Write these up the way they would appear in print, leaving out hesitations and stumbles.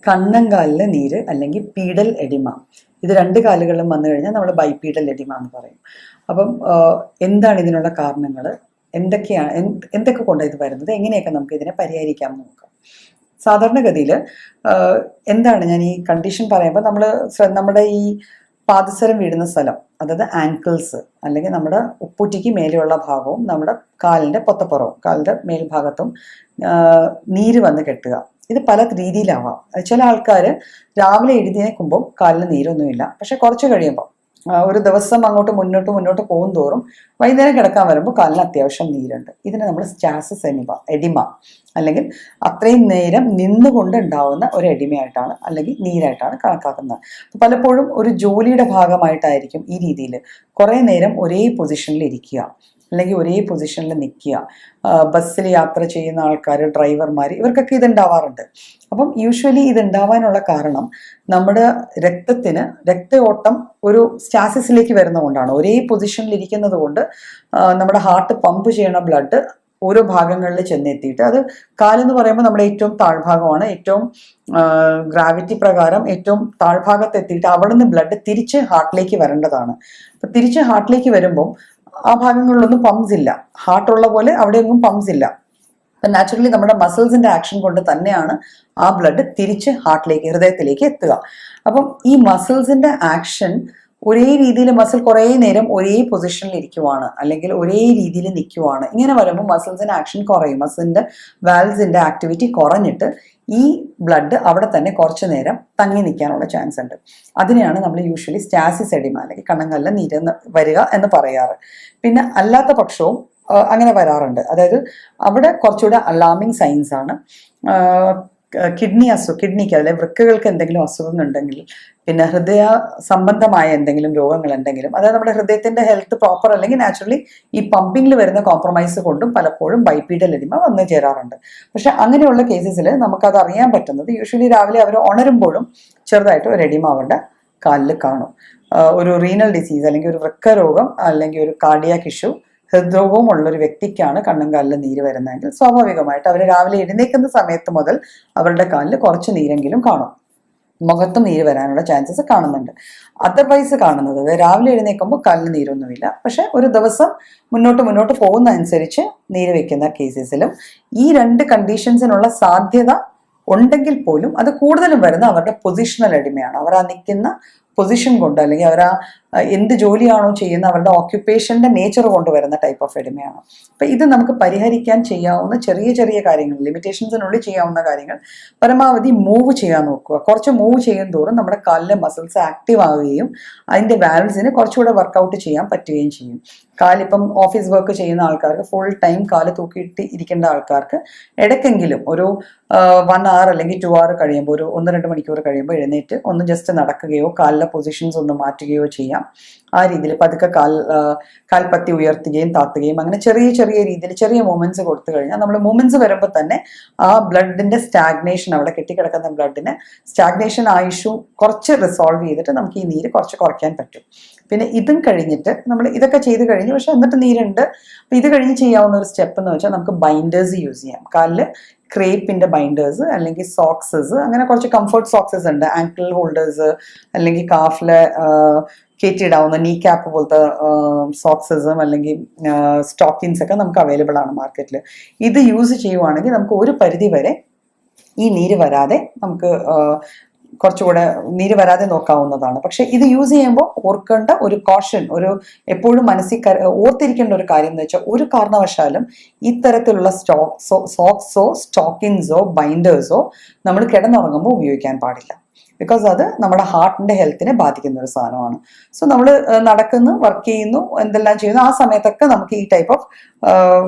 കണ്ണങ്കാലിലെ നീര് അല്ലെങ്കിൽ പീഡൽ എഡിമ. ഇത് രണ്ട് കാലുകളിലും വന്നു കഴിഞ്ഞാൽ നമ്മൾ ബൈപീഡൽ എഡിമ എന്ന് പറയും. അപ്പം എന്താണ് ഇതിനുള്ള കാരണങ്ങൾ, എന്തൊക്കെ കൊണ്ടാണ് ഇത് വരുന്നത്, എങ്ങനെയൊക്കെ നമുക്ക് ഇതിനെ പരിഹരിക്കാം എന്ന് നോക്കാം. സാധാരണഗതിയിൽ എന്താണ് ഞാൻ ഈ കണ്ടീഷൻ പറയുമ്പോൾ നമ്മുടെ ഈ പാദസരം വീഴുന്ന സ്ഥലം, അതായത് ആങ്കിൾസ് അല്ലെങ്കിൽ നമ്മുടെ ഉപ്പൂറ്റിക്ക് മേലെയുള്ള ഭാഗവും നമ്മുടെ കാലിൻ്റെ പൊത്തപ്പുറവും കാലിൻ്റെ മേൽഭാഗത്തും നീര് വന്ന് കെട്ടുക. ഇത് പല രീതിയിലാവാം. ചില ആൾക്കാർ രാവിലെ എഴുന്നേൽക്കുമ്പോൾ കാലിന് നീരൊന്നുമില്ല, പക്ഷെ കുറച്ച് കഴിയുമ്പോൾ ഒരു ദിവസം മുന്നോട്ട് പോകും തോറും വൈകുന്നേരം കിടക്കാൻ വരുമ്പോൾ കാലിന് അത്യാവശ്യം നീരുണ്ട്. ഇതിനെ നമ്മൾ സ്റ്റാസിസ് എഡിമ അല്ലെങ്കിൽ അത്രയും നേരം നിന്നുകൊണ്ട് ഉണ്ടാവുന്ന ഒരു എഡിമയായിട്ടാണ് അല്ലെങ്കിൽ നീരായിട്ടാണ് കണക്കാക്കുന്നത്. പലപ്പോഴും ഒരു ജോലിയുടെ ഭാഗമായിട്ടായിരിക്കും ഈ രീതിയിൽ കുറേ നേരം ഒരേ പൊസിഷനിൽ ഇരിക്കുക അല്ലെങ്കിൽ ഒരേ പൊസിഷനിൽ നിൽക്കുക. ബസ്സിൽ യാത്ര ചെയ്യുന്ന ആൾക്കാർ, ഡ്രൈവർമാർ, ഇവർക്കൊക്കെ ഇതുണ്ടാവാറുണ്ട്. അപ്പം യൂഷ്വലി ഇതുണ്ടാവാനുള്ള കാരണം നമ്മുടെ രക്തയോട്ടം ഒരു സ്റ്റാസിസിലേക്ക് വരുന്നതുകൊണ്ടാണ്. ഒരേ പൊസിഷനിൽ ഇരിക്കുന്നത് കൊണ്ട് നമ്മുടെ ഹാർട്ട് പമ്പ് ചെയ്യണ ബ്ലഡ് ഓരോ ഭാഗങ്ങളിൽ ചെന്നെത്തിയിട്ട്, അത് കാലെന്ന് പറയുമ്പോൾ നമ്മുടെ ഏറ്റവും താഴ്ഭാഗമാണ്, ഏറ്റവും ഗ്രാവിറ്റി പ്രകാരം ഏറ്റവും താഴ്ഭാഗത്ത് എത്തിയിട്ട് അവിടെ നിന്ന് ബ്ലഡ് തിരിച്ച് ഹാർട്ടിലേക്ക് വരേണ്ടതാണ്. അപ്പം തിരിച്ച് ഹാർട്ടിലേക്ക് വരുമ്പോൾ ആ ഭാഗങ്ങളിലൊന്നും പമ്പ്സ് ഇല്ല, ഹാർട്ടുള്ള പോലെ അവിടെയൊന്നും പമ്പ്സ് ഇല്ല. അപ്പം നാച്ചുറലി നമ്മുടെ മസിൽസിന്റെ ആക്ഷൻ കൊണ്ട് തന്നെയാണ് ആ ബ്ലഡ് തിരിച്ച് ഹൃദയത്തിലേക്ക് എത്തുക. അപ്പം ഈ മസിൽസിന്റെ ആക്ഷൻ ഒരേ രീതിയിൽ മസിൽ കുറേ നേരം ഒരേ പൊസിഷനിൽ ഇരിക്കുവാണ് അല്ലെങ്കിൽ ഒരേ രീതിയിൽ നിൽക്കുവാണ്. ഇങ്ങനെ വരുമ്പോൾ മസിൽസിന്റെ ആക്ഷൻ കുറയും, മസിലിന്റെ വാൽവ്സിന്റെ ആക്ടിവിറ്റി കുറഞ്ഞിട്ട് ഈ ബ്ലഡ് അവിടെ തന്നെ കുറച്ചു നേരം തങ്ങി നിൽക്കാനുള്ള ചാൻസ് ഉണ്ട്. അതിനെയാണ് നമ്മൾ യൂഷ്വലി സ്റ്റാസിസ് എഡിമ അല്ലെങ്കിൽ കണ്ണങ്കല്ലിൽ നീര് വരിക എന്ന് പറയാറ്. പിന്നെ അല്ലാത്ത പക്ഷവും അങ്ങനെ വരാറുണ്ട്. അതായത് അവിടെ കുറച്ചുകൂടെ അലാമിങ് സൈൻസ് ആണ്. കിഡ്നിക്ക് അല്ലെ വൃക്കകൾക്ക് എന്തെങ്കിലും അസുഖങ്ങളുണ്ടെങ്കിൽ, പിന്നെ ഹൃദയ സംബന്ധമായ എന്തെങ്കിലും രോഗങ്ങളുണ്ടെങ്കിലും, അതായത് നമ്മുടെ ഹൃദയത്തിന്റെ ഹെൽത്ത് പ്രോപ്പർ അല്ലെങ്കിൽ നാച്ചുറലി ഈ പമ്പിങ്ങിൽ വരുന്ന കോംപ്രമൈസ് കൊണ്ടും പലപ്പോഴും ബൈപീഡൽ എഡിമ വന്നു ചേരാറുണ്ട്. പക്ഷെ അങ്ങനെയുള്ള കേസസിൽ നമുക്കത് അറിയാൻ പറ്റുന്നത് യൂഷ്വലി രാവിലെ അവർ ഉണരുമ്പോഴും ചെറുതായിട്ട് ഒരു എഡിമ അവരുടെ കാലിൽ കാണും. ഒരു റീനൽ ഡിസീസ് അല്ലെങ്കിൽ ഒരു വൃക്ക രോഗം അല്ലെങ്കിൽ ഒരു കാർഡിയാക് ഇഷ്യൂ, ഹൃദ്രോഗവും ഉള്ളൊരു വ്യക്തിക്കാണ് കണ്ണങ്കാലിൽ നീര് വരുന്നതെങ്കിൽ സ്വാഭാവികമായിട്ട് അവർ രാവിലെ എഴുന്നേൽക്കുന്ന സമയത്ത് മുതൽ അവരുടെ കാലിൽ കുറച്ച് നീരെങ്കിലും കാണും, മുഖത്തും നീര് വരാനുള്ള ചാൻസസ് കാണുന്നുണ്ട്. അതർവൈസ് കാണുന്നത് രാവിലെ എഴുന്നേൽക്കുമ്പോൾ കാലിന് നീരൊന്നുമില്ല, പക്ഷെ ഒരു ദിവസം മുന്നോട്ട് പോകുന്ന അനുസരിച്ച് നീര് വെക്കുന്ന കേസസിലും ഈ രണ്ട് കണ്ടീഷൻസിനുള്ള സാധ്യത ഉണ്ടെങ്കിൽ പോലും അത് കൂടുതലും വരുന്ന അവരുടെ പൊസിഷണൽ എഡിമയാണ്. അവർ ആ നിൽക്കുന്ന പൊസിഷൻ കൊണ്ട് അല്ലെങ്കിൽ അവർ എന്ത് ജോലിയാണോ ചെയ്യുന്ന അവരുടെ ഓക്യുപ്പേഷന്റെ നേച്ചർ കൊണ്ട് വരുന്ന ടൈപ്പ് ഓഫ് എഡിമയാണ്. അപ്പൊ ഇത് നമുക്ക് പരിഹരിക്കാൻ ചെയ്യാവുന്ന ചെറിയ ചെറിയ കാര്യങ്ങൾ, ലിമിറ്റേഷൻസിനുള്ളിൽ ചെയ്യാവുന്ന കാര്യങ്ങൾ പരമാവധി മൂവ് ചെയ്യാൻ നോക്കുക. കുറച്ച് മൂവ് ചെയ്യും തോറും നമ്മുടെ കാലിലെ മസിൽസ് ആക്റ്റീവ് ആവുകയും അതിന്റെ വാൽവ്സിന് കുറച്ചുകൂടെ വർക്കൗട്ട് ചെയ്യാൻ പറ്റുകയും ചെയ്യും. കാലിപ്പം ഓഫീസ് വർക്ക് ചെയ്യുന്ന ആൾക്കാർക്ക്, ഫുൾ ടൈം കാല് തൂക്കിയിട്ട് ഇരിക്കേണ്ട ആൾക്കാർക്ക് ഇടയ്ക്കെങ്കിലും ഒരു 1 hour അല്ലെങ്കിൽ 2 hour കഴിയുമ്പോൾ, ഒരു 1-2 മണിക്കൂർ കഴിയുമ്പോൾ എഴുന്നേറ്റ് ഒന്ന് ജസ്റ്റ് നടക്കുകയോ കാലിലെ പൊസിഷൻസ് ഒന്ന് മാറ്റുകയോ ചെയ്യാം. ആ രീതിയിൽ പതുക്കെ കാൽപ്പത്തി ഉയർത്തുകയും താത്തുകയും അങ്ങനെ ചെറിയ ചെറിയ രീതിയിൽ ചെറിയ മൂവ്മെന്റ്സ് കൊടുത്തു കഴിഞ്ഞാൽ നമ്മൾ മൂവ്മെന്റ്സ് വരുമ്പോൾ തന്നെ ആ ബ്ലഡിന്റെ സ്റ്റാഗ്നേഷൻ, അവിടെ കെട്ടിക്കിടക്കുന്ന ബ്ലഡിന് സ്റ്റാഗ്നേഷൻ ആ ഇഷ്യൂ കുറച്ച് റിസോൾവ് ചെയ്തിട്ട് നമുക്ക് ഈ നീര് കുറച്ച് കുറയ്ക്കാൻ പറ്റും. പിന്നെ ഇതും കഴിഞ്ഞിട്ട് നമ്മൾ ഇതൊക്കെ ചെയ്ത് കഴിഞ്ഞു, പക്ഷെ എന്നിട്ട് നീരുണ്ട്. അപ്പൊ ഇത് കഴിഞ്ഞ് ചെയ്യാവുന്ന ഒരു സ്റ്റെപ്പ് എന്ന് വെച്ചാൽ നമുക്ക് ബൈൻഡേഴ്സ് യൂസ് ചെയ്യാം. കാലില് ക്രേപ്പിന്റെ ബൈൻഡേഴ്സ് അല്ലെങ്കിൽ സോക്സസ്, അങ്ങനെ കുറച്ച് കംഫർട്ട് സോക്സസ് ഉണ്ട്, ആങ്കിൾ ഹോൾഡേഴ്സ് അല്ലെങ്കിൽ കാഫിലെ കയറ്റിയിടാവുന്ന നീ ക്യാപ്പ് പോലത്തെ സോക്സസും അല്ലെങ്കിൽ സ്റ്റോക്കിൻസ് ഒക്കെ നമുക്ക് അവൈലബിൾ ആണ് മാർക്കറ്റിൽ. ഇത് യൂസ് ചെയ്യുവാണെങ്കിൽ നമുക്ക് ഒരു പരിധി വരെ ഈ നീര് വരാതെ നമുക്ക് കുറച്ചുകൂടെ നീര് വരാതെ നോക്കാവുന്നതാണ്. പക്ഷെ ഇത് യൂസ് ചെയ്യുമ്പോൾ ഓർക്കേണ്ട ഒരു കോഷൻ, ഒരു എപ്പോഴും മനസ്സിൽ ഓർത്തിരിക്കേണ്ട ഒരു കാര്യം എന്ന് വെച്ചാൽ ഒരു കാരണവശാലും ഇത്തരത്തിലുള്ള സോക്സോ സ്റ്റോക്കിൻസോ ബൈൻഡേഴ്സോ നമ്മൾ കിടന്നുറങ്ങുമ്പോൾ ഉപയോഗിക്കാൻ പാടില്ല. ബിക്കോസ് അത് നമ്മുടെ ഹാർട്ടിന്റെ ഹെൽത്തിനെ ബാധിക്കുന്ന ഒരു സാധനമാണ്. സോ നമ്മൾ നടക്കുന്നു, വർക്ക് ചെയ്യുന്നു, എന്തെല്ലാം ചെയ്യുന്നു, ആ സമയത്തൊക്കെ നമുക്ക് ഈ ടൈപ്പ് ഓഫ്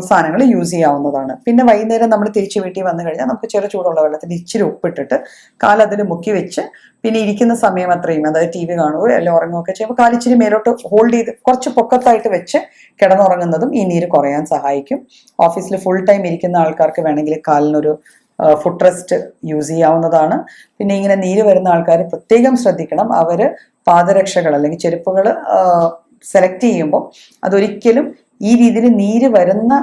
സാധനങ്ങൾ യൂസ് ചെയ്യാവുന്നതാണ്. പിന്നെ വൈകുന്നേരം നമ്മൾ തിരിച്ചു വീട്ടിൽ വന്നു കഴിഞ്ഞാൽ നമുക്ക് ചെറു ചൂടുള്ള വെള്ളത്തിൽ ഇച്ചിരി ഉപ്പിട്ടിട്ട് കാലതിൽ മുക്കി വെച്ച് പിന്നെ ഇരിക്കുന്ന സമയം അത്രയും, അതായത് TV കാണുകയോ അല്ലെങ്കിൽ ഉറങ്ങുകയൊക്കെ ചെയ്യുമ്പോൾ കാലിച്ചിരി മേലോട്ട് ഹോൾഡ് ചെയ്ത് കുറച്ച് പൊക്കത്തായിട്ട് വെച്ച് കിടന്നുറങ്ങുന്നതും ഈ നീര് കുറയാൻ സഹായിക്കും. ഓഫീസിൽ ഫുൾ ടൈം ഇരിക്കുന്ന ആൾക്കാർക്ക് വേണമെങ്കിൽ കാലിനൊരു ഫുഡ് റെസ്റ്റ് യൂസ് ചെയ്യാവുന്നതാണ്. പിന്നെ ഇങ്ങനെ നീര് വരുന്ന ആൾക്കാർ പ്രത്യേകം ശ്രദ്ധിക്കണം, അവര് പാദരക്ഷകൾ അല്ലെങ്കിൽ ചെരുപ്പുകൾ സെലക്ട് ചെയ്യുമ്പോൾ അതൊരിക്കലും ഈ രീതിയിൽ നീര് വരുന്ന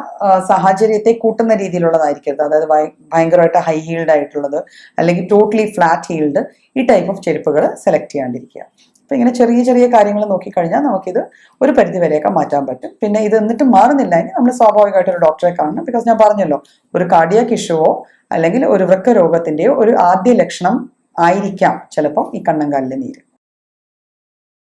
സാഹചര്യത്തെ കൂട്ടുന്ന രീതിയിലുള്ളതായിരിക്കരുത്. അതായത് ഭയങ്കരമായിട്ട് ഹൈ ഹീൽഡ് ആയിട്ടുള്ളത് അല്ലെങ്കിൽ ടോട്ടലി ഫ്ലാറ്റ് ഹീൽഡ്, ഈ ടൈപ്പ് ഓഫ് ചെരുപ്പുകൾ സെലക്ട് ചെയ്യാണ്ടിരിക്കുക. അപ്പം ഇങ്ങനെ ചെറിയ ചെറിയ കാര്യങ്ങൾ നോക്കിക്കഴിഞ്ഞാൽ നമുക്കിത് ഒരു പരിധി വരെയൊക്കെ മാറ്റാൻ പറ്റും. പിന്നെ ഇത് എന്നിട്ട് മാറുന്നില്ല എങ്കിൽ നമ്മൾ സ്വാഭാവികമായിട്ട് ഒരു ഡോക്ടറെ കാണണം. ബിക്കോസ് ഞാൻ പറഞ്ഞല്ലോ, ഒരു കാർഡിയാക് ഇഷ്യൂവോ അല്ലെങ്കിൽ ഒരു വൃക്ക രോഗത്തിൻ്റെയോ ഒരു ആദ്യ ലക്ഷണം ആയിരിക്കാം ചിലപ്പം ഈ കണ്ണങ്കാലിലെ നീര്.